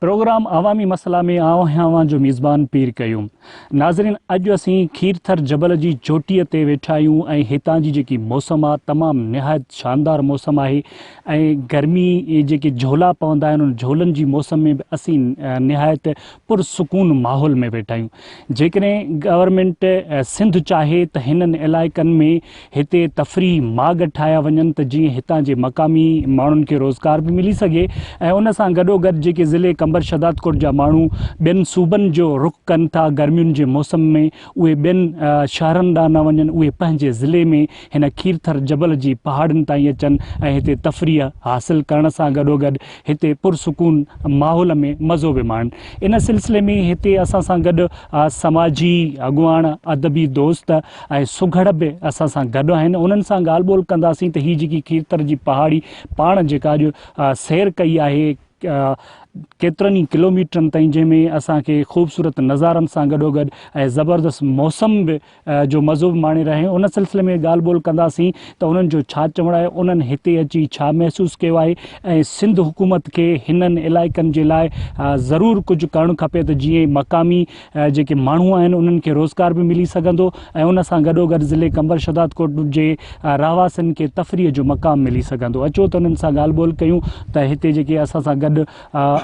Programme अवामी मसला में आवां जो मेज़बान पीर कयूं। नाज़रीन, अॼु असीं खीरथर जबल जी चोटीअ ते वेठा आहियूं ऐं हितां जी जेकी मौसम आहे तमामु निहायत शानदार मौसम आहे ऐं गर्मी जेके झोला पवंदा आहिनि उन झोलनि जी मौसम में बि असीं निहायत पुरसुकून माहौल में वेठा आहियूं। जेकॾहिं गवर्नमेंट सिंध चाहे त हिननि इलाइक़नि में हिते तफ़री माॻ ठाहिया वञनि त जीअं हितां जे मक़ामी माण्हुनि खे रोज़गार बि मिली सघे ऐं उन सां गॾोगॾु जेके ज़िले कंबर शदादकोट जा माण्हू ॿियनि सूबनि जो रुख़ कनि था गर्मियुनि जे मौसम में, उहे ॿियनि शहरनि ॾांहुं न वञनि, उहे पंहिंजे ज़िले में हिन खीरथर जबल जी पहाड़ियुनि ताईं अचनि ऐं हिते तफ़रीह हासिलु करण सां गॾोगॾु हिते पुरसुकून माहौल में मज़ो बि माणनि। इन सिलसिले में हिते असां सां गॾु समाजी अॻुवाण, अदबी दोस्त ऐं सुघड़ बि असां सां गॾु आहिनि। उन्हनि सां ॻाल्हि ॿोल कंदासीं त हीअ जेकी खीरथर जी पहाड़ी पाण जेका अॼु सैर कई आहे केतिरनि ई किलोमीटरनि ताईं, जंहिंमें असांखे ख़ूबसूरत नज़ारनि सां गॾोगॾु ऐं ज़बरदस्त मौसम बि जो मज़ो बि माणे रहिया आहियूं। उन सिलसिले में ॻाल्हि ॿोल कंदासीं त उन्हनि जो छा चवणु आहे, उन्हनि हिते अची छा महसूसु कयो आहे ऐं सिंध हुकूमत खे हिननि इलाइक़नि जे लाइ ज़रूरु कुझु करणु खपे त जीअं मक़ामी जेके माण्हू आहिनि उन्हनि खे रोज़गार बि मिली सघंदो ऐं उन सां गॾोगॾु ज़िले कंबर शदादकोट जे रहवासियुनि खे तफ़रीह जो मक़ाम मिली सघंदो। अचो त उन्हनि सां ॻाल्हि ॿोल कयूं त हिते जेके असां सां गॾु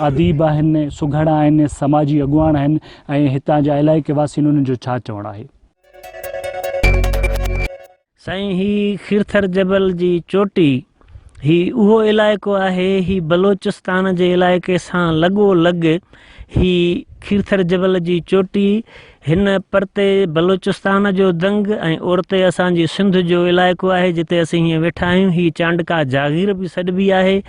अदीब आहिनि, सुघड़ आहिनि, समाजी अॻुवान आहिनि ऐं हितां जा इलाइक़े वासी उन्हनि जो छा चवणु आहे। साईं, ही खीरथर जबल जी चोटी ही उहो इलाइक़ो आहे, ही बलोचिस्तान जे इलाइक़े सां लॻोलॻि ही खीरथर जबल जी चोटी हिन परते बलोचिस्तान जो दंग ऐं ओरते असांजी सिंध जो इलाइक़ो आहे जिते असीं हीअं वेठा आहियूं। ही चांडका जागीर बि सॾिबी आहे।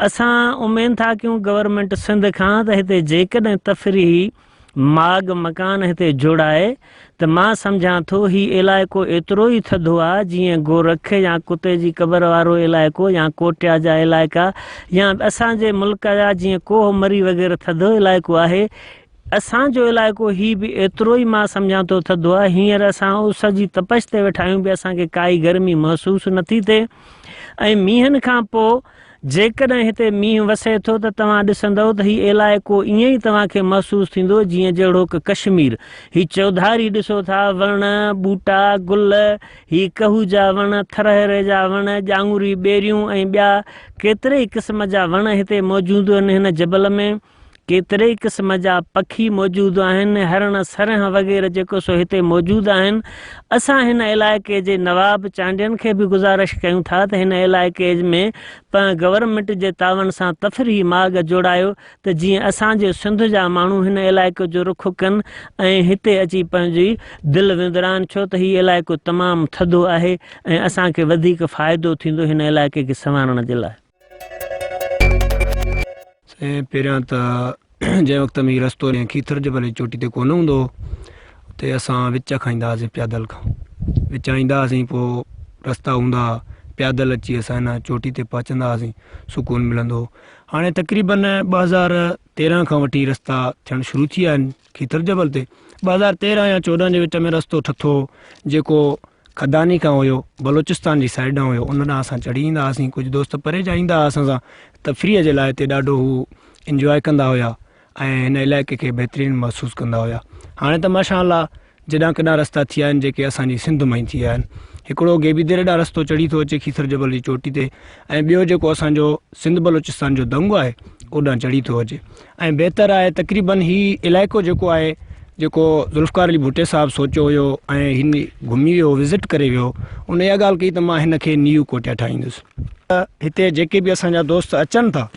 असां उमेद था कयूं गवर्नमेंट सिंध खां त हिते जेकॾहिं तफ़री माॻ मकान हिते जोड़ाए त मां सम्झां थो ही इलाइक़ो एतिरो ई थधो आहे जीअं गोरख या कुते जी क़बर वारो इलाइक़ो या कोटिया जा इलाइक़ा या असांजे मुल्क जा जीअं कोह मरी वग़ैरह थधो इलाइक़ो आहे। असांजो इलाइक़ो ही बि एतिरो ई मां सम्झां थो थधो आहे। हींअर असां उस जी तपश ते वेठा आहियूं बि असांखे काई गर्मी महसूसु नथी थिए ऐं मींहनि खां पोइ जेकॾहिं हिते मींहुं वसे थो त तव्हां ॾिसंदव त हीउ इलाइक़ो ईअं ई तव्हांखे महसूसु थींदो जीअं जहिड़ो की कश्मीर। ही चौधारी ॾिसो था, वण ॿूटा गुल, ही कहू जा वण, थरहरे जा वण, ॼांगुरी ॿेरियूं ऐं ॿिया केतिरे ई क़िस्म जा वण हिते मौजूदु आहिनि। हिन जबल में केतिरे ई क़िस्म जा पखी मौजूदु आहिनि, हरण सरह वग़ैरह जेको सो हिते मौजूदु आहिनि। असां हिन इलाइक़े जे नवाब चांडियन खे बि गुज़ारिश कयूं था त हिन इलाइक़े में गवर्नमेंट जे तावन सां तफ़री माॻ जोड़ायो त जीअं असांजे सिंध जा माण्हू हिन इलाइक़े जो रुख़ कनि ऐं हिते अची पंहिंजी दिलि विंदरान, छो त हीउ इलाइक़ो तमामु थधो आहे ऐं असांखे वधीक फ़ाइदो थींदो हिन इलाइक़े खे संवारण जे लाइ। पहिरियां त जंहिं वक़्त में रस्तो खीरथर जबल जी चोटी ते कोन हूंदो हुते असां विच खाईंदा हुआसीं, प्यादल खां विच ईंदा हुआसीं, पोइ रस्ता हूंदा प्यादल अची असां हिन चोटी ते पहुचंदा हुआसीं, सुकून मिलंदो। हाणे तक़रीबन 2013 खां वठी रस्ता थियणु शुरू थी विया आहिनि खीरथर जबल ते। 2013 या 14 जे विच में रस्तो ठथो जेको खदानी खां हुयो, बलोचिस्तान जी साइड खां हुयो, उन ॾांहुं असां चढ़ी ईंदा हुआसीं। कुझु दोस्त परे जा ईंदा हुआ असां सां तफ़रीह जे लाइ, हिते ॾाढो हू इंजॉय कंदा हुया ऐं हिन इलाइक़े खे बहितरीनु महसूसु कंदा हुया। हाणे त माशाअल्लाह जॾहिं केॾा रस्ता थी विया आहिनि जेके असांजी सिंध मां ई थी विया आहिनि। हिकिड़ो गेबीदेर ॾांहुं रस्तो चढ़ी थो अचे खीरथर जबल जी चोटी ते ऐं ॿियो जेको असांजो सिंध बलोचिस्तान जो दंगो आहे ओॾां चढ़ी थो अचे। ऐं बहितर आहे तक़रीबन हीउ इलाइक़ो जेको आहे, जेको ज़ुल्फ़कार अली भुट्टे साहिबु सोचियो हुयो ऐं हिन घुमी वियो, विज़िट करे वियो, उन इहा ॻाल्हि कई त मां हिन खे न्यू कोटिया ठाहींदुसि। त हिते जेके बि असांजा दोस्त अचनि था,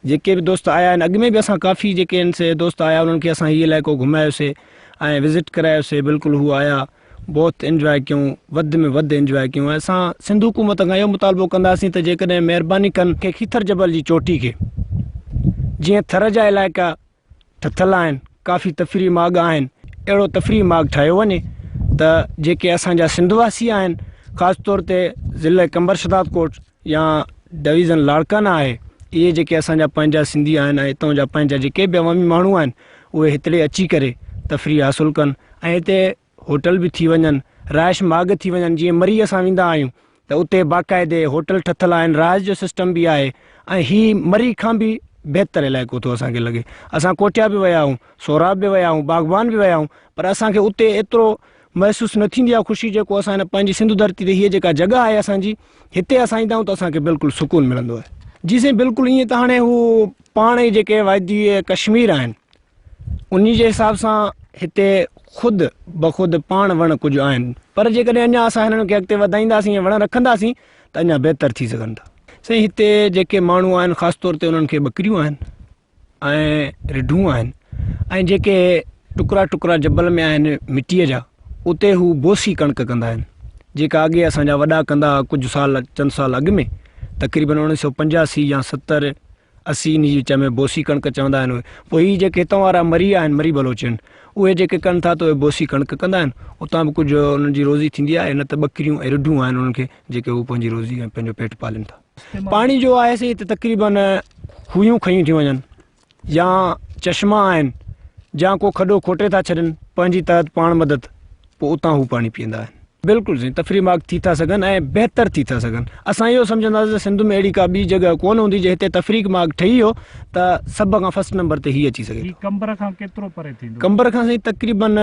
जेके बि दोस्त आया आहिनि, अॻु में बि असां काफ़ी जेके आहिनि से दोस्त आया, उन्हनि खे असां हीउ इलाइक़ो घुमायोसीं ऐं विज़िट करायोसीं। बिल्कुलु हू आया, बहुत इंजॉय कयूं, वधि में वधि इंजॉय कयूं। ऐं असां सिंध हुकूमत खां इहो मुतालबो कंदासीं त जेकॾहिं महिरबानी कनि के खीरथर जबल जी चोटी खे जीअं थर जा इलाइक़ा ठथल आहिनि, काफ़ी तफ़री माॻ आहिनि, अहिड़ो तफ़री माॻ ठाहियो वञे त जेके असांजा सिंधवासी आहिनि, ख़ासि तौर ते ज़िले कंबर शदादकोट या डिवीज़न लाड़काना आहे, इहे जेके असांजा पंहिंजा सिंधी आहिनि ऐं हितां जा पंहिंजा जेके बि अवामी माण्हू आहिनि उहे हिते अची करे तफ़री हासिलु कनि ऐं हिते होटल बि थी वञनि, राइश माॻ थी वञनि। जीअं मरी असां वेंदा आहियूं त उते बाक़ाइदे होटल ठथल आहिनि, राइश जो सिस्टम बि आहे ऐं ही मरी खां बि बहितरु इलाइक़ो थो असांखे लॻे। असां कोटिया बि विया आहियूं, सोराब बि विया आहियूं, बागबान बि विया आहियूं, पर असांखे उते एतिरो महसूसु न थींदी आहे ख़ुशी जेको असां हिन पंहिंजी सिंधु धरती ते हीअ जेका जॻह आहे असांजी, हिते असां ईंदा आहियूं त असांखे बिल्कुलु सुकून मिलंदो आहे। जी साईं, बिल्कुलु ईअं त हाणे हू पाण ई जेके वादी कश्मीर आहिनि उन जे हिसाब सां हिते ख़ुदि बख़ुदि पाण वण कुझु आहिनि, पर जेकॾहिं अञा असां हिननि खे अॻिते वधाईंदासीं या वण रखंदासीं त अञा बहितरु थी सघनि था। साईं, हिते जेके माण्हू आहिनि ख़ासि तौर ते उन्हनि खे ॿकरियूं आहिनि ऐं रिढूं आहिनि, ऐं जेके टुकड़ा टुकड़ा जबल में आहिनि मिटीअ जा, उते हू बोसी कणिक कंदा आहिनि, जेका अॻे असांजा वॾा कंदा कुझु साल चंद साल अॻु में, तक़रीबन 1985 या 70 80 इन जी विच में बोसी कणिक चवंदा आहिनि। पोइ हीअ जेके हितां वारा मरी आहिनि, मरी बलोच आहिनि, उहे जेके कनि था त उहे बोसी कणिक कंदा आहिनि, उतां बि कुझु उन्हनि जी रोज़ी थींदी आहे, न त ॿकरियूं ऐं रिढूं आहिनि उन्हनि खे जेके हू पंहिंजी रोज़ी ऐं पंहिंजो पेट पालनि था। पाणी जो आहे से हिते तक़रीबन खूहियूं खयूं थी वञनि या चश्मा आहिनि, या को खॾो खोटे था छॾनि पंहिंजी तहत पाण मदद, पोइ उतां हू पाणी पीअंदा आहिनि। बिल्कुलु साईं, तफ़री मार्ग थी था सघनि ऐं बहितरु थी था सघनि। असां इहो सम्झंदासीं त सिंध में अहिड़ी का ॿी जॻह कोन हूंदी जे हिते तफ़रीक मार्ग ठही वियो त सभ खां फर्स्ट नंबर ते हीअ अची सघे। कंबर खां केतिरो परे थींदो? कंबर खां साईं तक़रीबन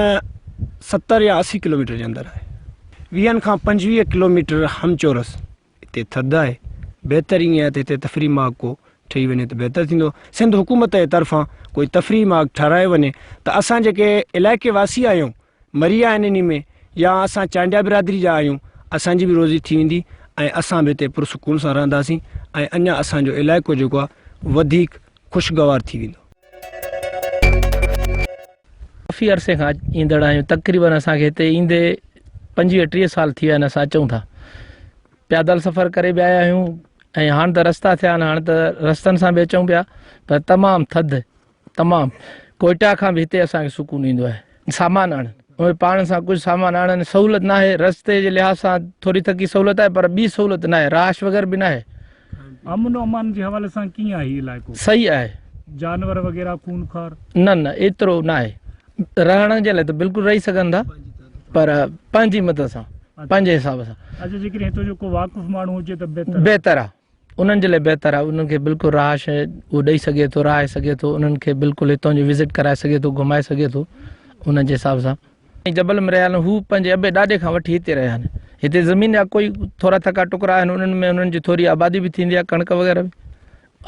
70 या 80 किलोमीटर जे अंदरि आहे। 20 खां 25 किलोमीटर हमचोरस हिते थधि आहे। बहितरु ईअं आहे त हिते तफ़री मार्ग को ठही वञे त बहितरु थींदो। सिंध हुकूमत जे तरफ़ां कोई तफ़री मार्ग ठाराए वञे त असां जेके इलाइक़े वासी आहियूं, मरी आहिनि इन में, या असां चांडिया बिरादरी जा आहियूं, असांजी बि रोज़ी थी वेंदी ऐं असां बि हिते पुरसुकून सां रहंदासीं ऐं अञा असांजो इलाइक़ो जेको आहे वधीक ख़ुशगवार थी वेंदो। काफ़ी अरसे खां ईंदड़ आहियूं, तक़रीबन असांखे हिते ईंदे 25-30 साल थी विया आहिनि। असां अचूं था, पैदल सफ़र करे बि आया आहियूं ऐं हाणे त रस्ता थिया आहिनि, हाणे त रस्तनि सां बि अचूं पिया, पर तमामु थधि, तमामु। कोयटा खां बि हिते असांखे सुकून ईंदो आहे। सामान आणनि, उहे पाण सां कुझु सामान आणनि, सहूलियत न आहे, रस्ते जे लिहाज़ सां थोरी थकी सहूलियत आहे, पर ॿी सहूलियत न आहे, राश वग़ैरह बि न आहे। अमन अमान जे हवाले सां कीअं आहे इलाइक़ो? सही आहे। जानवर वग़ैरह खूनखार? न एतिरो न आहे। रहण जे लाइ त बिल्कुलु रही सघनि था, पर पंहिंजी मदद सां, पंहिंजे हिसाब सां। अच्छा, जेकॾहिं हितो जो को वाक़ुफ़ माण्हू हुजे त बहितरु आहे, उन्हनि जे लाइ बहितरु आहे। उन्हनि खे बिल्कुलु राश उहो ॾेई सघे थो, रहाए सघे थो, उन्हनि खे बिल्कुलु हितां जो विज़िट कराए सघे थो, घुमाए सघे थो उन्हनि जे हिसाब सां। जबल में रहिया आहिनि, हू पंहिंजे अबे ॾाॾे खां वठी हिते रहिया आहिनि। हिते ज़मीन जा कोई थोरा थका टुकड़ा आहिनि, उन्हनि में उन्हनि जी थोरी आबादी बि थींदी आहे, कणिक वग़ैरह बि,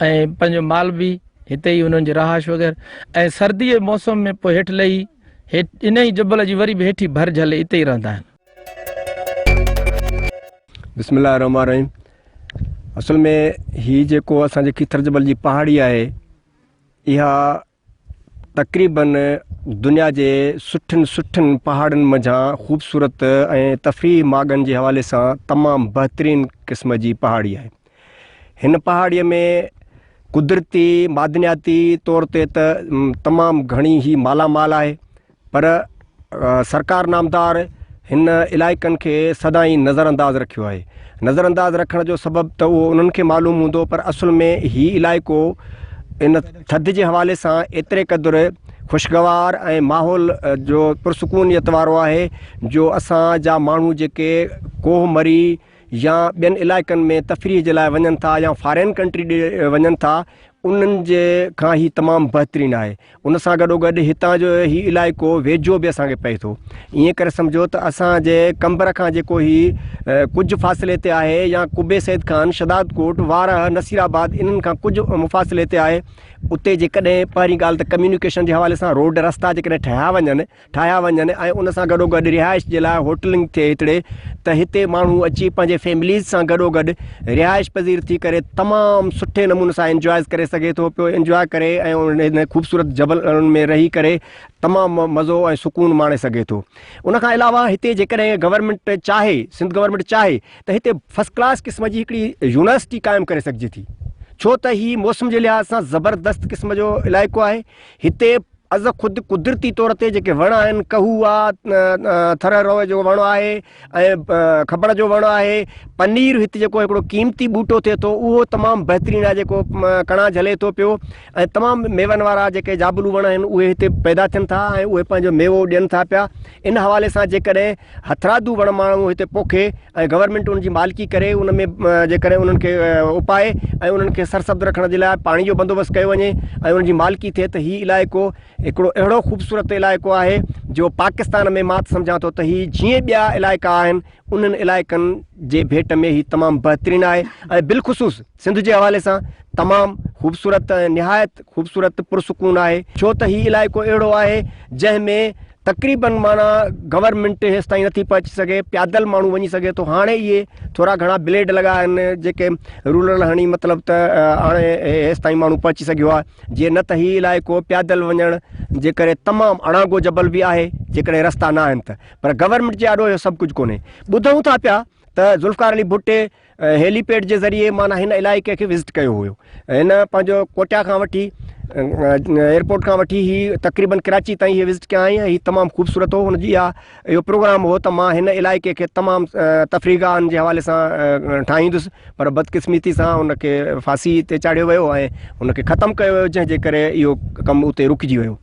ऐं पंहिंजो माल बि हिते ई उन्हनि जी रहाश वग़ैरह। ऐं सर्दीअ जे मौसम में पोइ हेठि लही इन ई जबल जी वरी बि हेठि भर झले हिते ई रहंदा आहिनि। बिस्मिल्लाह रहमान रहीम। असल में हीअ जेको असांजे खीथर जबल जी पहाड़ी आहे, इहा तक़रीबन दुनिया जे सुठियुनि पहाड़नि मंझां ख़ूबसूरत ऐं तफ़री मार्गनि जे हवाले सां तमामु बहितरीनु क़िस्म जी पहाड़ी आहे। हिन पहाड़ीअ में कुदरती मादनियाती तौर ते त तमामु घणी ई मालामाल आहे, पर सरकार नामदार हिन इलाइक़नि खे सदाईं नज़रअंदाज़ रखियो आहे। नज़रअंदाज़ रखण जो सबबु त उहो उन्हनि खे मालूम हूंदो, पर असुल में हीउ इलाइक़ो इन थधि जे हवाले सां एतिरे क़दुरु ख़ुशगवार ऐं माहौल जो पुरसुकूनियत वारो आहे, जो असांजा माण्हू जेके कोह मरी या ॿियनि इलाइक़नि में तफ़रीह जे लाइ वञनि था या फॉरेन कंट्री ॾे वञनि था, उन्हनि जे खां ई तमामु बहितरीनु आहे। उन सां गॾोगॾु हितां जो ही इलाइक़ो वेझो बि असांखे पए थो। ईअं करे सम्झो त असांजे कंबर खां जेको ही कुझु फ़ासिले ते आहे, या कुबे सैद खान, शदादकोट, वारह, नसीराबाद, इन्हनि खां कुझु मुफ़ासिले ते आहे, उते जेकॾहिं पहिरीं ॻाल्हि त कम्यूनिकेशन जे हवाले सां रोड रस्ता जेकॾहिं ठाहिया वञनि ऐं उन सां गॾोगॾु रिहाइश जे लाइ होटलिंग थिए हिकिड़े, त हिते माण्हू अची पंहिंजे फैमिलीज़ सां गॾोगॾु रिहाइश पज़ीर थी करे तमामु सुठे नमूने सां इंजॉय करे सघे थो पियो, इंजॉय करे ऐं उन ख़ूबसूरत जबल में रही करे तमामु मज़ो ऐं सुकून माणे सघे थो। उनखां अलावा हिते जेकॾहिं गवर्नमेंट चाहे, सिंध गवर्नमेंट चाहे त हिते फर्स्ट क्लास क़िस्म जी हिकिड़ी यूनिवर्सिटी क़ाइमु करे सघिजे थी, छो त ही मौसम जे लिहाज़ सां ज़बरदस्त क़िस्म जो इलाइक़ो आहे। हिते अज़ ख़ुदि कुदरती तौर ते जेके वण आहिनि, कहू आहे, थर जो वण आहे ऐं खबड़ जो वण आहे, पनीर हिते जेको हिकिड़ो क़ीमती ॿूटो थिए थो उहो तमामु बहितरीनु आहे, जेको कणा झले थो पियो ऐं तमामु मेवनि वारा जेके जाबलू वण आहिनि उहे हिते पैदा थियनि था ऐं उहे पंहिंजो मेवो ॾियनि था पिया। इन हवाले सां जेकॾहिं हथरादू वण माण्हू हिते पोखे ऐं गवर्नमेंट उनजी मालिकी करे उन में जेकॾहिं उन्हनि खे उपाए ऐं उन्हनि खे सरसब्द रखण जे लाइ पाणी जो बंदोबस्तु कयो वञे ऐं उनजी मालिकी थिए त हीउ इलाइक़ो हिकिड़ो अहिड़ो ख़ूबसूरत इलाइक़ो आहे जो पाकिस्तान में मां सम्झां थो त हीउ जीअं ॿिया इलाइक़ा आहिनि उन्हनि इलाइक़नि जे भेट में हीउ तमामु बहितरीनु आहे ऐं बिलख़ुसूस सिंध जे हवाले सां तमामु ख़ूबसूरत ऐं निहायत ख़ूबसूरत पुरसुकून आहे, छो त हीउ इलाइक़ो अहिड़ो आहे जंहिंमें तक़रीबन माना गवर्नमेंट हेसि ताईं नथी पहुची सघे, पैदल माण्हू वञी सघे थो। हाणे इहे थोरा घणा ब्लेड लॻा आहिनि जेके रूरल हणी मतिलबु त हाणे हेसि ताईं माण्हू पहुची सघियो आहे, जीअं न त हीउ इलाइक़ो पैदल वञण जे करे तमामु अणांगो जबल बि आहे जेकॾहिं रस्ता न आहिनि त, पर गवर्नमेंट जे आॾो इहो सभु कुझु कोन्हे। ॿुधूं था पिया त ज़ुल्फ़िकार अली भुट्टे हेलीपैड जे ज़रिए माना हिन इलाइक़े खे विज़िट कयो हुयो। हिन पंहिंजो कोटिया खां वठी एयरपोर्ट खां वठी ही तक़रीबन कराची ताईं हीअ विज़िट कया आई ऐं हीउ तमामु ख़ूबसूरत हो। हुनजी इहो प्रोग्राम हो त मां हिन इलाइक़े खे तमामु तफ़रीगाहनि जे हवाले सां ठाहींदुसि, पर बदकिस्मती सां हुनखे फांसी ते चाढ़ियो वियो ऐं हुनखे ख़तमु कयो वियो, जंहिंजे करे इहो कमु उते रुकिजी वियो।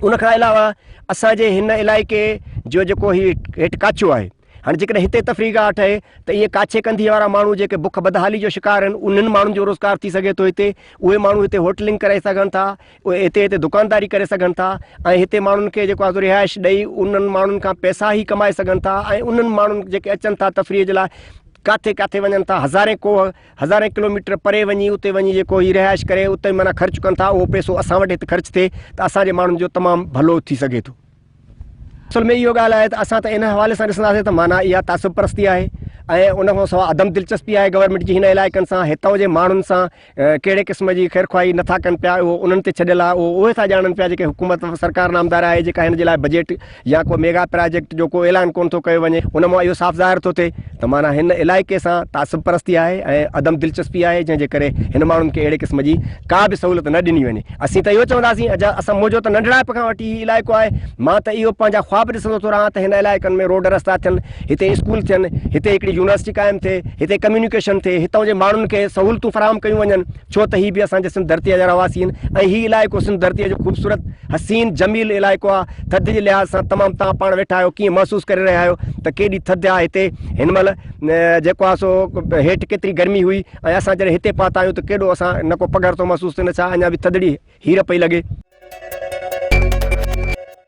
उनखां अलावा असांजे हिन इलाइक़े जो जेको हीउ हेठि काचो आहे, हाणे जेकॾहिं हिते तफ़रीगाह ठहे त इहे काछे कंधी वारा माण्हू जेके बुख बदहाली जो शिकार आहिनि उन्हनि माण्हुनि जो रोज़गार थी सघे थो हिते। उहे माण्हू हिते होटलिंग करे सघनि था, उहे हिते दुकानदारी करे सघनि था ऐं हिते माण्हुनि खे जेको आहे रिहाइश ॾेई उन्हनि माण्हुनि खां पैसा ई कमाए सघनि था ऐं उन्हनि माण्हुनि जेके अचनि था तफ़रीह जे लाइ किथे किथे वञनि था, हज़ारे किलोमीटर परे वञी उते वञी जेको हीउ रिहाइश करे उते माना ख़र्चु कनि था, उहो पैसो असां वटि हिते ख़र्चु थिए त असांजे माण्हुनि जो तमामु भलो थी सघे थो। असल में इहो ॻाल्हि आहे त असां त इन हवाले सां ॾिसंदासीं त माना इहा तासुब परस्ती आहे ऐं उन खां सवाइ अदम दिलचस्पी आहे गवर्नमेंट जी हिन इलाइक़नि सां, हितां जे माण्हुनि सां कहिड़े क़िस्म जी ख़ैरख़्वाही नथा कनि पिया, उहो उन्हनि ते छॾियल आहे, उहे था ॼाणनि पिया जेके हुकूमत सरकार नामदार आहे जेका हिन जे लाइ बजट या को मेगा प्रोजेक्ट जो को ऐलान कोन थो कयो वञे, उन मां इहो साफ़ ज़ाहिर थो थिए त माना हिन इलाइक़े सां तासुब परस्ती आहे ऐं अदम दिलचस्पी आहे, जंहिंजे करे हिन माण्हुनि खे अहिड़े क़िस्म जी का बि सहूलियत न ॾिनी वञे। असीं त इहो चवंदासीं असां मुंहिंजो त नंढड़ाइप खां वठी हीउ इलाइक़ो आहे, मां त इहो पंहिंजा ख़्वाब ॾिसंदो थो रहां त हिन इलाइक़नि में रोड रस्ता थियनि, हिते स्कूल थियनि, हिते हिकिड़ी यूनिवर्सिटी क़ाइमु थिए, हिते कम्युनिकेशन थिए, हितां जे माण्हुनि खे सहूलियतूं फ़राहम कयूं वञनि, छो त हीअ बि असांजे सिंध धरतीअ जा रहवासी आहिनि ऐं हीउ इलाइक़ो सिंध धरतीअ जो ख़ूबसूरत हसीन जमील इलाइक़ो आहे। थधि जे लिहाज़ सां तमामु तव्हां पाण वेठा आहियो, कीअं महसूसु करे रहिया आहियो त केॾी थधि आहे हिते। हिन महिल जेको आहे सो हेठि केतिरी गर्मी हुई ऐं असां जॾहिं हिते पहुता आहियूं त केॾो असां न को पघर थो महसूसु थिए, न छा अञा बि थधिड़ी हीर पई लॻे।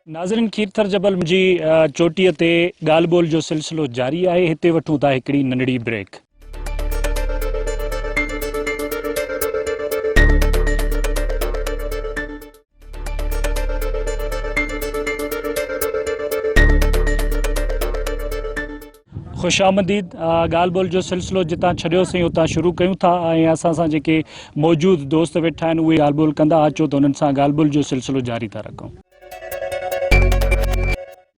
नाज़रीन, खीरथर जबल जी चोटीअ ते ॻाल्हि ॿोल जो सिलसिलो जारी आहे। हिते वठूं था हिकिड़ी नंढड़ी ब्रेक। ख़ुशि आमदीद। ॻाल्हि ॿोल जो सिलसिलो जितां छॾियोसीं उतां शुरू कयूं था ऐं असां सां जेके मौजूदु दोस्त वेठा आहिनि उहे ॻाल्हि ॿोल कंदा। अचो त उन्हनि सां ॻाल्हि ॿोल जो सिलसिलो जारी था रखूं।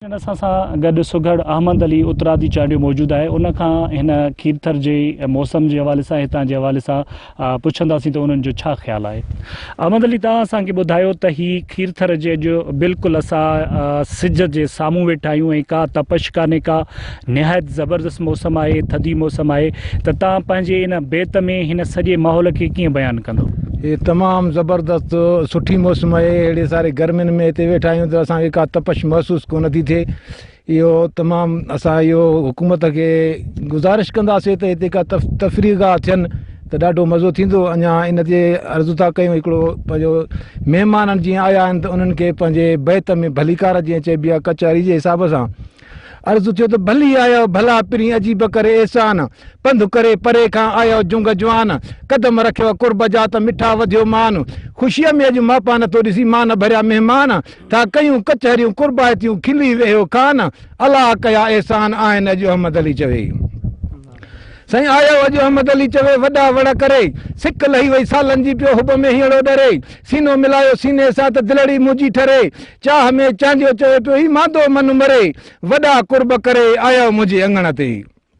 असां सां गॾु सुघड़ अहमद अली उतरादी चांडियो मौजूदु आहे। उनखां हिन खीरथर जे मौसम जे हवाले सां, हितां जे हवाले सां पुछंदासीं त उन्हनि जो छा ख़्यालु आहे। अहमद अली, तव्हां असांखे ॿुधायो त हीअ खीरथर जे जो बिल्कुलु असां सिज जे साम्हूं वेठा आहियूं ऐं का तपश कान्हे, का निहायत ज़बरदस्त मौसम आहे, थधी मौसम आहे, त तव्हां पंहिंजे इन बेत में हिन सॼे माहौल खे कीअं बयानु कंदो? ये तमामु ज़बरदस्त सुठी मौसम आहे। अहिड़े सारे गर्मियुनि में हिते वेठा आहियूं त असांखे का तपश महसूसु कोन थी थिए। इहो तमामु असां इहो हुकूमत खे गुज़ारिश कंदासीं त हिते का तफ़रीगाह थियनि त ॾाढो मज़ो थींदो। अञा इन ते अर्ज़ु था कयूं हिकिड़ो पंहिंजो महिमान जीअं आया आहिनि त उन्हनि खे पंहिंजे बैत में भलीकार जीअं चइबी आहे कचहरी जे हिसाब सां अर्ज़ु थियो त भली आयो भला पिरी अजीब करे एहसान, पंधु करे परे खां आयो जुंग जवान, कदम रखियो कुर्ब जा त मिठा वधियो मान, ख़ुशीअ में अॼु मापा नथो ॾिसी मान भरिया महिमान, था कयूं कचहरियूं कुर्बायतियूं खिली वियो कान, अलाह कया एहसान आहिनि अॼु अहमद अली चवे। साईं आयो अॼु अहमद अली चवे वॾा वड़ करे, सिक लही वई सालनि जी पियो हुब में हीअड़ो डरे, सीनो मिलायो सीने सां त दिलड़ी मुंहिंजी ठरे, चाह में चांदियो चवे पियो ही मांदो मन मरे, वॾा कुर्ब करे आयो मुंहिंजे अंगण ते।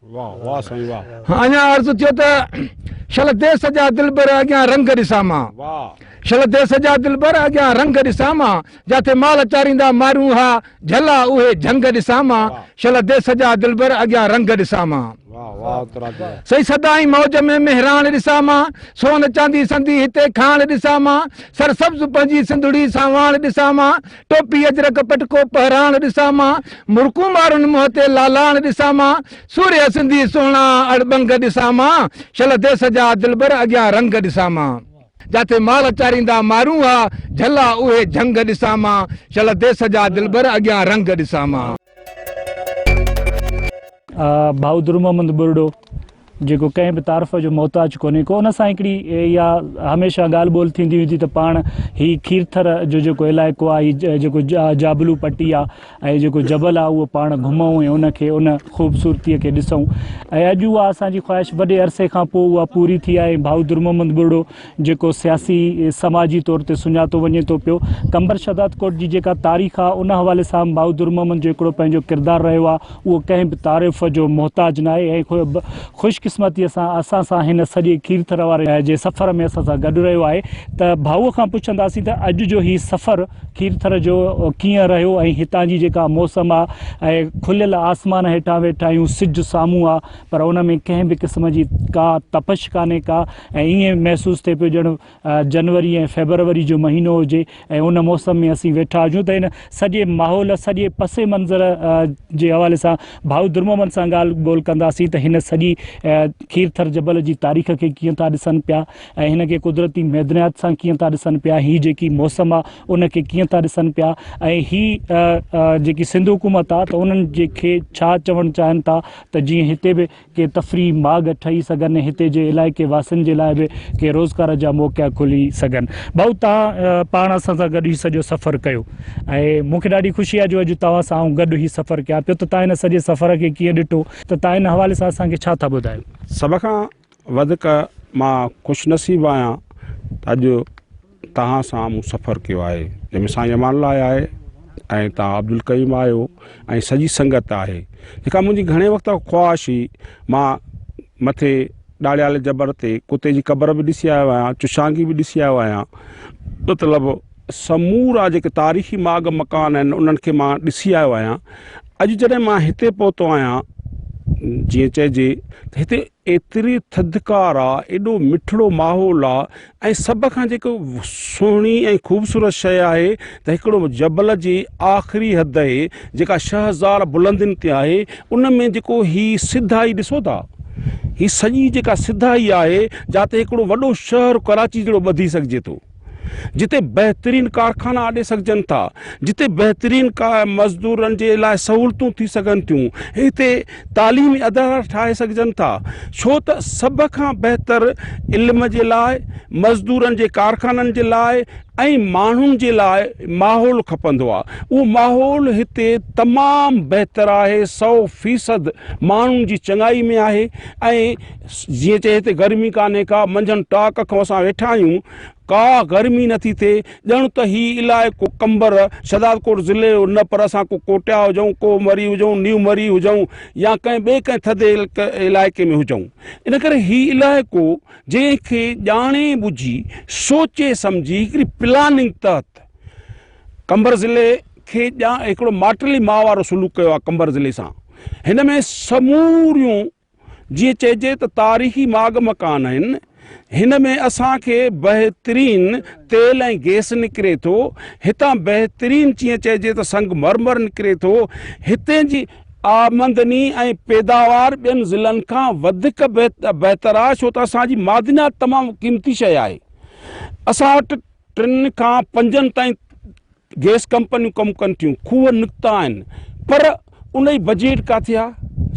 वाह वाह साईं वाह। अञा अर्ज़ु थियो त शल देश जा दिलबर अॻियां रंग ॾिसां मां शल देश जा दिलबर अॻियां रंग ॾिसां मां जिते माल चारींदा मारूं हा झला उहे झंग ॾिसां मां शल देश जा दिलबर अॻियां रंग ॾिसां मां सही सदाई मौज में मेहरान ॾिसां मां सोन चांदी संदी हिते खान ॾिसां मां सरसब्ज़ पंहिंजी सिंधुड़ी सावान ॾिसां मां टोपी अजरक पटको पहरान ॾिसां मां मुर्कू मारुनि मुंहं ते लालान ॾिसां मां सूर्य सिंधी सोना अड़बंग ॾिसां मां शल देश जा दिलबर अॻियां रंग ॾिसां मां जिते माल चारींदा मारूं हा झला उहे झंग ॾिसां मां शल देश जा दिलबर अॻियां रंग ॾिसां मां। भाउ दुर मोहम्मद बुरडो जेको कंहिं बि तारफ़ जो मोहताज कोन्हे को, उन सां हिकिड़ी इहा हमेशह ॻाल्हि ॿोल थींदी हुई त पाण हीउ खीरथर जो जेको इलाइक़ो आहे, हीउ जेको जाबलू पट्टी आहे ऐं जेको जबल आहे, उहो पाण घुमूं ऐं उनखे उन ख़ूबसूरतीअ खे ॾिसूं। ऐं अॼु उहा असांजी ख़्वाहिश वॾे अरसे खां पोइ उहा पूरी थी आहे। भाउ दुर मोहम्मद बुरडो जेको सियासी समाजी तौर ते सुञातो वञे थो पियो, कंबर शदात कोट जी जेका तारीख़ आहे उन हवाले सां भाउ दुर मोहम्मद जो हिकिड़ो पंहिंजो किरदारु रहियो आहे, उहो कंहिं बि तारीफ़ जो मोहताज न आहे। ऐं ख़ुशकिस्मतीअ सां असां सां हिन सॼे खीरथर वारे जे सफ़र में असां सां गॾु रहियो आहे। त भाऊअ खां पुछंदासीं त अॼु जो हीउ सफ़र खीरथर जो कीअं रहियो ऐं हितां जी जेका मौसम आहे ऐं खुलियल आसमान हेठां वेठा आहियूं, सिज साम्हूं आहे, पर उन में कंहिं बि क़िस्म जी का तपश कान्हे का, ऐं ईअं महसूसु थिए पियो ॼण जनवरी ऐं फेबरवरी जो महीनो हुजे ऐं उन मौसम में असीं वेठा हुजूं। त हिन सॼे माहौल, सॼे पसे मंज़र जे हवाले सां भाउ दुर मोहम्मद सां ॻाल्हि ॿोल कंदासीं त हिन सॼी खीरथर जबल जी तारीख़ खे कीअं था ॾिसनि पिया ऐं हिन खे कुदरती मैदनियात सां कीअं था ॾिसनि पिया, हीअ जेकी मौसम आहे उनखे कीअं था ॾिसनि पिया, ऐं हीअ जेकी सिंध हुकूमत आहे त उन्हनि जेके छा चवणु चाहिनि था त जीअं हिते बि के तफ़री माग ठही सघनि, हिते जे इलाइक़े वासियुनि जे लाइ बि के रोज़गार जा मौक़ा खुली सघनि। भाऊ तव्हां पाण असां सां गॾु हीउ सॼो सफ़रु कयो ऐं मूंखे ॾाढी ख़ुशी आहे जो अॼु तव्हां सां गॾु हीउ सफ़रु कयां पियो। त तव्हां हिन सॼे सफ़र खे कीअं ॾिठो, त तव्हां हिन हवाले सां असांखे छा था ॿुधायो? सभ खां वधीक मां ख़ुशनसीब आहियां त अॼु तव्हां सां मूं सफ़रु कयो आहे, जंहिंमें साईं अमान लाइ आहे ऐं तव्हां अब्दुल करीम आहियो ऐं सॼी संगत आहे, जेका मुंहिंजी घणे वक़्त ख़्वाहिश हुई। मां मथे ॾाड़ियाल जबर ते कुते जी क़बर बि ॾिसी आयो आहियां, चुशांगी बि ॾिसी आयो आहियां, मतिलबु समूरा जेके तारीख़ी माग मकान आहिनि उन्हनि खे मां ॾिसी आयो आहियां। अॼु जॾहिं मां हिते पहुतो आहियां, जीअं चइजे त हिते एतिरी थधिकार आहे, एॾो मिठड़ो माहौल आहे, ऐं सभ खां जेको सुहिणी ऐं ख़ूबसूरत शइ आहे त हिकिड़ो जबल जी आख़िरी हद आहे जेका 6000 बुलंदियुनि ते आहे, उन में जेको हीउ सिधाई ॾिसो था, हीअ सॼी जेका सिधाई आहे जिते हिकिड़ो वॾो शहर कराची जहिड़ो ॿधी सघिजे थो, जिते बहितरीन कारखाना आॾे सघजनि था, जिते बहितरीन मज़दूरनि जे लाइ सहूलियतूं थी सघनि थियूं, हिते तालीमी अदारा ठाहे सघजनि था, छो त सभ खां बहितर इल्म जे लाइ, मज़दूरनि जे कारखाननि जे लाइ ऐं माण्हुनि जे लाइ माहौल खपंदो आहे। उहो माहौल हिते तमामु बहितर आहे, 100% माण्हुनि जी चङाई में आहे। ऐं जीअं चए हिते गर्मी कान्हे का, मंझंदि टाक खां असां वेठा आहियूं, का गर्मी नथी थिए, ॼण त हीउ इलाइक़ो कंबर शदात कोट ज़िले जो न, पर असां को कोटिया हुजूं, को मरी हुजूं, न्यू मरी हुजूं या कंहिं ॿिए कंहिं थधे इलाइक़े में हुजूं। इन करे हीउ इलाइक़ो जंहिंखे ॼाणे ॿुझी सोचे सम्झी हिकिड़ी प्लानिंग तहत कंबर ज़िले खे हिकिड़ो माटली माह वारो सलूक कयो आहे कंबर ज़िले सां। हिन में समूरियूं जीअं चइजे त तारीख़ी माग मकान आहिनि, हिन में असांखे बहितरीन तेल ऐं गैस निकिरे थो, हितां बहितरीन जीअं चइजे त संगमरमर निकिरे थो, हिते जी आमदनी ऐं पैदावार ॿियनि ज़िलनि खां वधीक बहितर आहे, छो त असांजी मादनियात तमामु क़ीमती शइ आहे। असां वटि 3 खां 5 ताईं गैस कंपनियूं कमु कनि थियूं, खूह निकिता आहिनि, पर उन जी बजेट किथे आहे,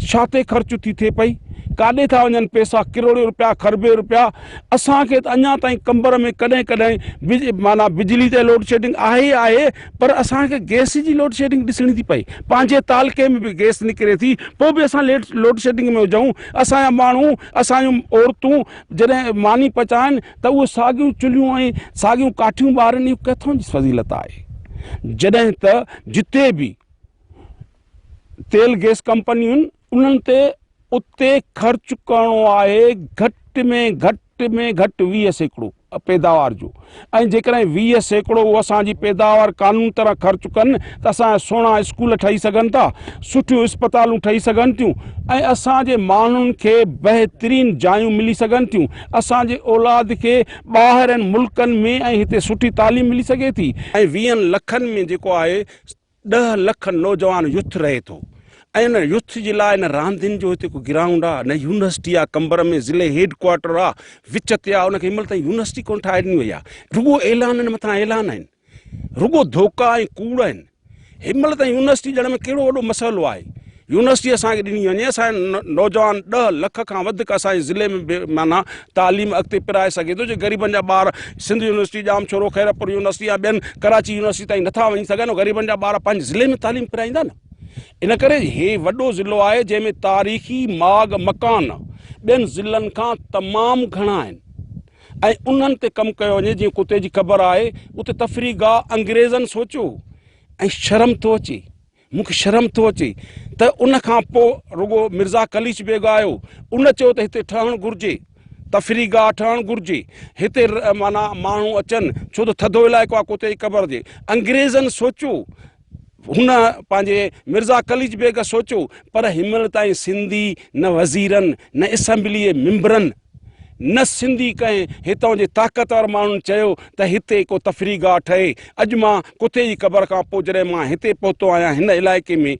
छा ते ख़र्च थी थिए पई, काॾे था वञनि पैसा, किरोड़े रुपया, खरबे रुपया। असांखे त अञा ताईं कंबर में कॾहिं कॾहिं माना बिजली ते लोड शेडिंग आहे, पर असांखे गैस जी लोड शेडिंग ॾिसणी थी पई। पंहिंजे तालके में बि गैस निकिरे थी, पोइ बि असां लोड शेडिंग में हुजूं। असांजा माण्हू, असांजूं औरतूं जॾहिं मानी पचाइनि त उहे साॻियूं चुल्हियूं ऐं साॻियूं काठियूं ॿारनि, इहो किथां जी फज़ीलत आहे? जॾहिं त जिते बि तेल गैस कंपनियूं उन्हनि ते उते ख़र्चु करिणो आहे घटि घटि में घटि 20 सैकड़ो पैदावार जो ऐं जेकॾहिं 20 सैकड़ो उहो असांजी पैदावार कानून तरह ख़र्चु कनि त असांजा सुहिणा स्कूल ठही सघनि था, सुठियूं अस्पतालूं ठही सघनि थियूं ऐं असांजे माण्हुनि खे बहितरीन जायूं मिली सघनि थियूं, असांजे औलाद खे ॿाहिरनि मुल्कनि में ऐं हिते सुठी तालीम मिली सघे थी। ऐं 20 लखनि में जेको आहे 10 लख नौजवान युथ रहे थो ऐं इन युथ जे लाइ इन रांदियुनि जो हिते को ग्राउंड आहे, न यूनिवर्सिटी आहे, कंबर में ज़िले हेड क्वार्टर आहे, विच ते आहे, उनखे हिनमहिल ताईं यूनिवर्सिटी कोन ठाहे ॾिनी वई आहे। रुॻो ऐलाननि मथां ऐलान आहिनि, रुॻो धोखा ऐं कूड़ आहिनि। हिनमहिल ताईं यूनिवर्सिटी ॼण में कहिड़ो वॾो मसइलो आहे। यूनिवर्सिटी असांखे ॾिनी वञे, असांजे नौजवान 10 लख खां वधीक असांजे ज़िले में माना तालीम अॻिते पिराए सघे थो। जो ग़रीबनि जा ॿार सिंध यूनिवर्सिटी, जाम छोरो खैरपुर यूनिवर्सिटी या ॿियनि कराची यूनिवर्सिटी ताईं नथा वञी सघनि, ग़रीबनि जा ॿार पंहिंजे ज़िले में तालीम पिराईंदा न। इन करे हे वॾो ज़िलो आहे जंहिंमें तारीख़ी माग मकान ॿियनि ज़िलनि खां तमामु घणा आहिनि ऐं उन्हनि ते कमु कयो वञे। जीअं कुते जी ख़बर आहे, उते तफ़री गाह अंग्रेज़नि सोचियो ऐं शर्म थो अचे, मूंखे शर्म थो अचे त उन खां पोइ रुॻो मिर्ज़ा कलीच बेग आयो, उन चयो त हिते ठहणु घुरिजे, तफ़री गाह ठहणु घुरिजे, हिते माना माण्हू अचनि, छो त थधो इलाइक़ो आहे कुते जी ख़बर जे। अंग्रेज़नि सोचियो, हुन पंहिंजे मिर्ज़ा कलीच बेग सोचियो, पर हिनमहिल ताईं सिंधी न वज़ीरनि, न असेंबली मेंबरनि, न सिंधी कंहिं हितां जे ताक़तवर माण्हुनि चयो त हिते को तफ़री गाह ठहे। अॼु मां कुते जी ख़बर खां पोइ जॾहिं मां हिते पहुतो आहियां, हिन इलाइक़े में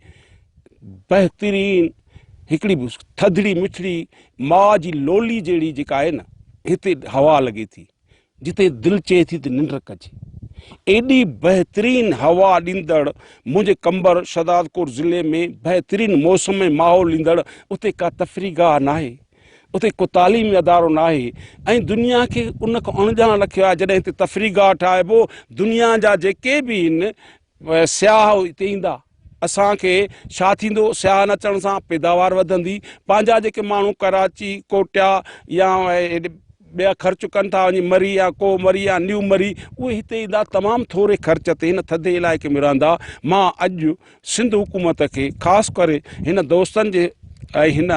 बहितरीन हिकिड़ी थधिड़ी मिठड़ी माउ जी लोली जहिड़ी जेका आहे न, हिते हवा लॻे थी, जिते दिलि चए थी त निंड कजे। एॾी बहितरीन हवा ॾींदड़ मुंहिंजे कंबर शहदादकोट ज़िले में बहितरीन मौसम में माहौल ॾींदड़ उते का तफ़री गाह नाहे, उते को तालीमी अदारो नाहे ऐं दुनिया खे उन खां अणॼाण रखियो आहे। जॾहिं हिते तफ़री गाह ठाहिबो, दुनिया जा जेके बि आहिनि सियाह हिते ईंदा। असांखे छा थींदो, सियाह न अचण सां पैदावार वधंदी। पंहिंजा जेके माण्हू कराची, कोटिया या ॿिया ख़र्चु कनि था वञी मरी या को मरी या न्यू मरी, उहे हिते ईंदा तमामु थोरे ख़र्च ते हिन थधे इलाइक़े में रहंदा। मां अॼु सिंध हुकूमत खे ख़ासि करे हिन दोस्तनि जे ऐं हिन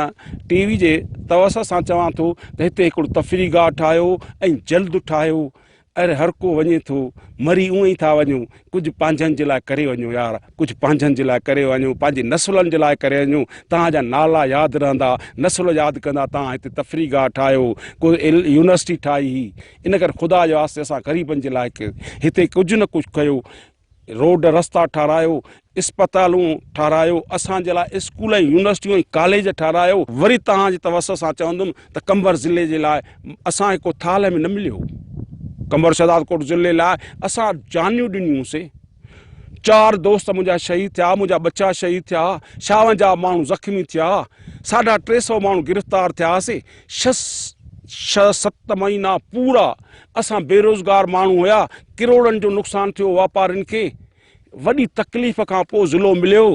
टीवी जे तवस सां चवां थो त हिते हिकिड़ो तफ़री गाह ठाहियो ऐं जल्द ठाहियो। अरे हर को वञे थो, मरी उअं ई था वञूं, कुझु पंहिंजनि जे लाइ करे वञूं यार, कुझु पंहिंजनि जे लाइ करे वञूं, पंहिंजे नसुलनि जे लाइ करे वञूं। तव्हांजा नाला यादि रहंदा, नसुल यादि कंदा, तव्हां हिते तफ़री गाह ठाहियो, को यूनिवर्सिटी ठाही। इन करे ख़ुदा जे वास्ते असां ग़रीबनि जे लाइ हिते कुझु न कुझु कयो, रोड रस्ता ठारायो, अस्पतालूं ठारायो, असांजे लाइ स्कूल ऐं यूनिवर्सिटियूं ऐं कॉलेज ठारायो। वरी तव्हांजे तवस सां चवंदुमि त कंबर ज़िले जे लाइ असांखे को थाल में न मिलियो। कंबर शहदादकोट ज़िले लाइ असां जानियूं ॾिनियूंसीं। 4 दोस्त मुंहिंजा शहीद थिया, मुंहिंजा बच्चा शहीद थिया, 56 माण्हू ज़ख़्मी थिया, 350 माण्हू गिरफ़्तार थियासीं। 6-7 महीना पूरा असां बेरोज़गार माण्हू हुया, किरोड़नि जो नुक़सानु थियो वापारियुनि खे। वॾी तकलीफ़ खां पोइ ज़िलो मिलियो।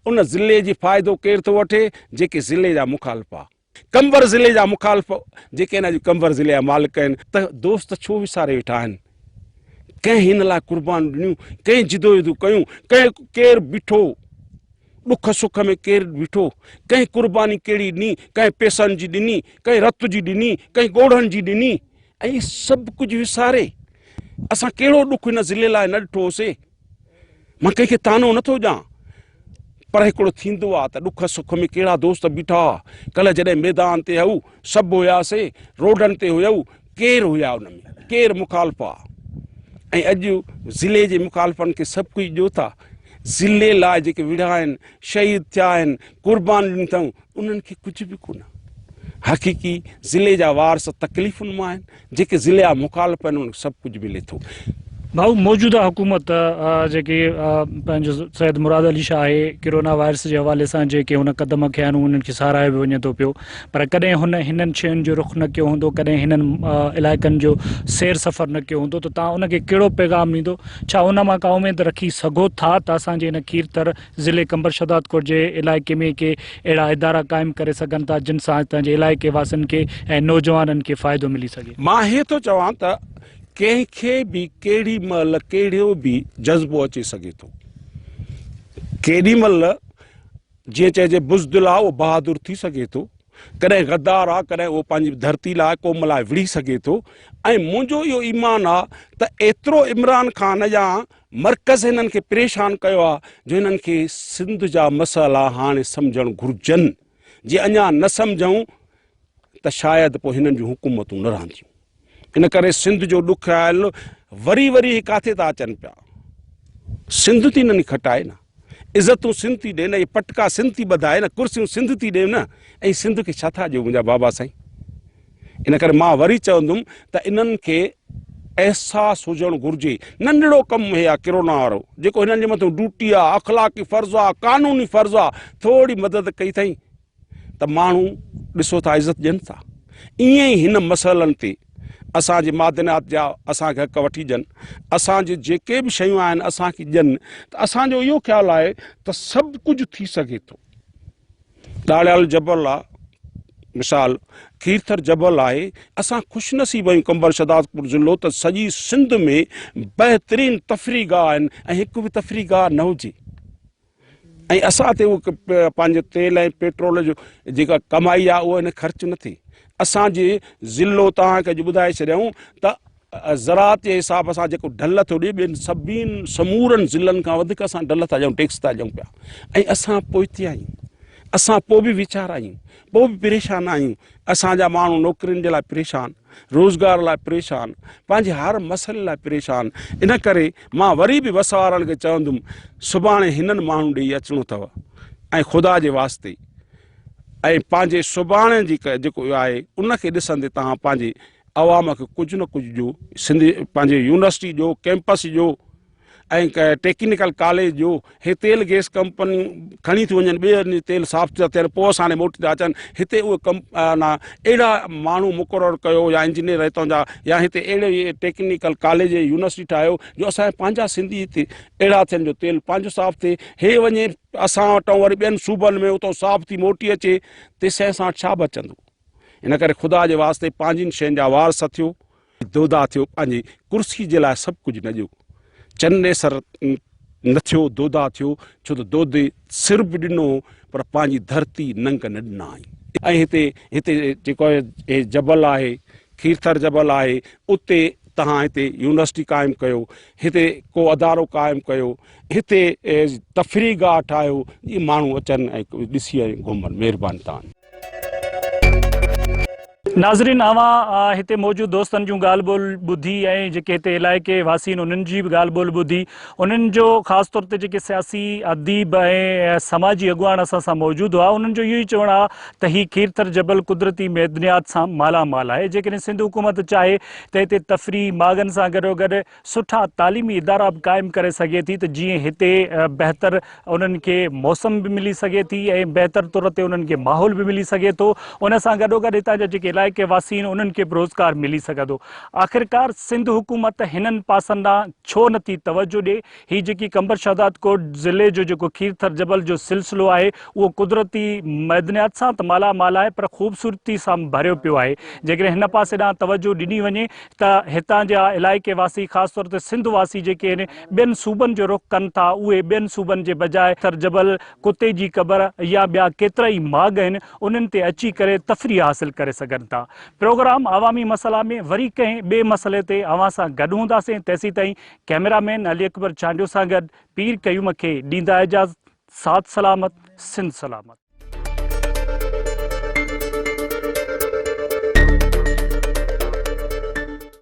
उन ज़िले जी फ़ाइदो केरु थो वठे? जेके ज़िले जा मुखालिफ़ आहे, कंबर ज़िले जा मुखालिफ़ जेके हिन कंबर ज़िले जा मालिक आहिनि। त दोस्त छो विसारे वेठा आहिनि? कंहिं हिन लाइ कुर्बान ॾिनियूं, कंहिं जिदोजहदूं कयूं, केरु बीठो ॾुख सुख में, केरु बीठो, कंहिं कुर्बानी कहिड़ी ॾिनी, कंहिं पैसनि जी ॾिनी, कंहिं रत जी ॾिनी, कंहिं ॻोढ़नि जी ॾिनी, ऐं सभु कुझु विसारे असां कहिड़ो ॾुख हिन ज़िले लाइ न ॾिठोसीं। मां कंहिंखे तानो नथो ॾियां, पर हिकिड़ो थींदो आहे त ॾुख सुख में कहिड़ा दोस्त बीठा। कल्ह जॾहिं मैदान ते हूं, सभु हुयासीं, रोडनि ते हुयऊं, केरु हुया उन में, केरु मुखालिफ़ आहे? ऐं अॼु ज़िले जे मुखालिफ़नि खे सभु कुझु ॾियो था। ज़िले लाइ जेके विढ़ा आहिनि, शहीद थिया आहिनि, कुर्बान ॾिनी अथऊं, उन्हनि खे कुझु बि कोन। हक़ीक़ी ज़िले जा वारस तकलीफ़ुनि मां आहिनि, जेके ज़िले जा मुखालिफ़ आहिनि उन्हनि सभु कुझु मिले थो। भाऊ, मौजूदा हुकूमत जेके पंहिंजो सैयद मुराद अली शाह आहे, कोरोना वायरस जे हवाले सां जेके हुन क़दम खया आहिनि उन्हनि खे साराहियो बि वञे थो पियो, पर कॾहिं हुन हिननि शयुनि जो रुख़ न कयो हूंदो, कॾहिं हिननि इलाइक़नि जो सैर सफ़र न कयो हूंदो, त तव्हां उनखे कहिड़ो पैगाम ॾींदो? छा उन मां का उमेद रखी सघो था त असांजे हिन खीरथर ज़िले कंबर शहदादकोट जे इलाइक़े में के अहिड़ा इदारा क़ाइमु करे सघनि था जिन सां तव्हांजे इलाइक़े वासियुनि खे ऐं नौजवाननि खे फ़ाइदो मिली सघे? मां इहे थो चवां त कंहिंखे बि केॾी महिल कहिड़ो बि जज़्बो अची सघे थो। केॾी महिल जीअं चइजे बुज़दिल आहे उहो बहादुर थी सघे थो, कॾहिं गद्दार आहे, कॾहिं उहो पंहिंजी धरती लाइ क़ौम लाइ विढ़ी सघे थो। ऐं मुंहिंजो इहो ईमान आहे त एतिरो इमरान ख़ान जा मर्कज़ हिननि खे परेशान कयो आहे जो हिननि खे सिंध जा मसइला हाणे सम्झणु घुरिजनि। जे अञा न सम्झूं त शायदि पोइ हिननि जूं हुकूमतूं न रहंदियूं। इन करे सिंध जो ॾुखु आयल वरी वरी किथे था अचनि पिया। सिंध थी न खटाए न, इज़तूं सिंध थी ॾिए न, इहे पटका सिंध थी ॿधाए न, कुर्सियूं सिंध थी ॾिए न, ऐं सिंध खे छा था ॾियो मुंहिंजा बाबा साईं। इन करे मां वरी चवंदुमि त इन्हनि खे अहसासु हुजणु घुरिजे। नंढिड़ो कमु हे आहे किरोना वारो, जेको हिननि जे मथां ड्यूटी आहे, अख़लाक़ी फ़र्ज़ु आहे, क़ानूनी फ़र्ज़ु आहे, थोरी मदद कई अथई त माण्हू ॾिसो था इज़त ॾियनि था। ईअं ई हिन मसइलनि ते असांजे मादनात जा असांखे हक़ वठी ॾियनि, असांजे जेके बि शयूं आहिनि असांखे ॾियनि, त असांजो इहो ख़्यालु आहे त सभु कुझु थी सघे थो। ॾाढ़ियाल जबल आहे, मिसाल खीरथर जबल आहे। असां ख़ुशनसीब आहियूं कंबर शहदादपुर ज़िलो त सॼी सिंध में बहितरीनु तफ़री गाह आहिनि ऐं हिकु बि तफ़री गाह न हुजे। ऐं असां ते उहो पंहिंजे तेल ऐं पेट्रोल जो जेका कमाई आहे उहा हिन ख़र्चु न थिए। असांजे ज़िलो तव्हांखे अॼु ॿुधाए छॾियऊं त ज़रात जे हिसाब सां जेको ढल थो ॾिए ॿियनि सभिनी समूरनि ज़िलनि खां वधीक असां ढल था ॾियूं, टैक्स था ॾियूं पिया। ऐं असां पोइते आहियूं, असां पोइ बि वीचारा आहियूं, पोइ बि परेशान आहियूं। असांजा माण्हू नौकरियुनि जे लाइ परेशान, रोज़गार लाइ परेशान, पंहिंजे हर मसइले लाइ परेशान। इन करे मां वरी बि वस वारनि खे चवंदुमि सुभाणे हिननि माण्हू ॾेई अचिणो अथव ऐं ख़ुदा जे वास्ते ऐं पंहिंजे सुभाणे जी जेको आहे उनखे ॾिसंदे तव्हां पंहिंजे अवाम खे कुझु न कुझु ॾियो। सिंधी पंहिंजे यूनिवर्सिटी जो कैंपस जो ऐं टेक्निकल कॉलेज जो, हे तेल गैस कंपनियूं खणी थियूं वञनि, ॿिए ॾींहुं तेल साफ़ था थियनि, पोइ असां मोटी था अचनि। हिते उहे अहिड़ा माण्हू मुक़ररु कयो या इंजीनियर हितां जा, या हिते अहिड़े टेक्निकल कॉलेज यूनिवर्सिटी ठाहियो जो असांजा पंहिंजा सिंधी हिते अहिड़ा थियनि जो तेल पंहिंजो साफ़ थिए। हे वञे असां वटां वरी ॿियनि सूबनि में उतां साफ़ थी मोटी अचे, तेसिताईं असां वटि छा बचंदो। इन करे ख़ुदा जे वास्ते पंहिंजियुनि शयुनि जा वारस थियो, दोदा थियो, पंहिंजी कुर्सी जे लाइ सभु कुझु न ॾियो। चन्नेसर न थियो, दोदा थियो, छो त दोदे सिर बि ॾिनो पर पंहिंजी धरती नंग न ॾिना। ऐं हिते जेको हे जबल आहे, खीरथर जबल आहे, उते तव्हां हिते यूनिवर्सिटी क़ाइमु कयो, हिते को अदारो क़ाइमु कयो, हिते तफ़री गाह ठाहियो, इहे माण्हू अचनि ऐं ॾिसी ऐं घुमनि। महिरबानी तव्हां। नाज़रीन, अवां हिते मौजूद दोस्तनि जूं ॻाल्हि ॿोल ॿुधी ऐं जेके हिते इलाइक़े वासी आहिनि उन्हनि जी बि ॻाल्हि ॿोल ॿुधी। उन्हनि जो ख़ासि तौर ते जेके सियासी अदीब ऐं समाजी अॻुवान असां सां मौजूदु हुआ, उन्हनि जो इहो ई चवणु आहे त हीउ खीरथर जबल कुदरती मैदनियात सां मालामाल आहे। जेकॾहिं सिंध हुकूमत चाहे त हिते तफ़री मागनि सां गॾोगॾु सुठा तालीमी इदारा बि क़ाइमु करे सघे थी, त जीअं हिते बहितर उन्हनि खे मौसम बि मिली सघे थी ऐं बहितर तौर ते उन्हनि खे माहौल बि मिली सघे थो। उन सां गॾोगॾु हितां जा जेके इलाइक़े वासी आहिनि उन्हनि खे बि रोज़गार मिली सघे थो। आख़िरकार सिंध हुकूमत हिननि पासनि ॾांहुं छो नथी तवजो ॾिए। हीअ जेकी कंबर शहदाद कोट ज़िले जो जेको खीरथर जबल जो सिलसिलो आहे उहो कुदरती मैदनियात सां त मालामाल आहे, पर ख़ूबसूरती सां भरियो पियो आहे। जेकॾहिं हिन पासे ॾांहुं तवजो ॾिनी वञे त हितां जा इलाइक़े वासी ख़ासि तौर ते सिंध वासी जेके आहिनि ॿियनि सूबनि जो रुख़ कनि था, उहे ॿियनि सूबनि जे बजाए खीरथर जबल, कुते जी क़बर या ॿिया केतिरा ई माग आहिनि उन्हनि ते अची करे तफ़री हासिल करे सघनि था। प्रोग्राम अवामी मसला में वरी कंहिं ॿिए मसइले ते अवां सां गॾु हूंदासीं। तेसी ताईं कैमरामैन अली अकबर चांडियो सां गॾु पीर कयूम खे ॾींदा इजाज़त। साथ सलामत, सिंध सलामत।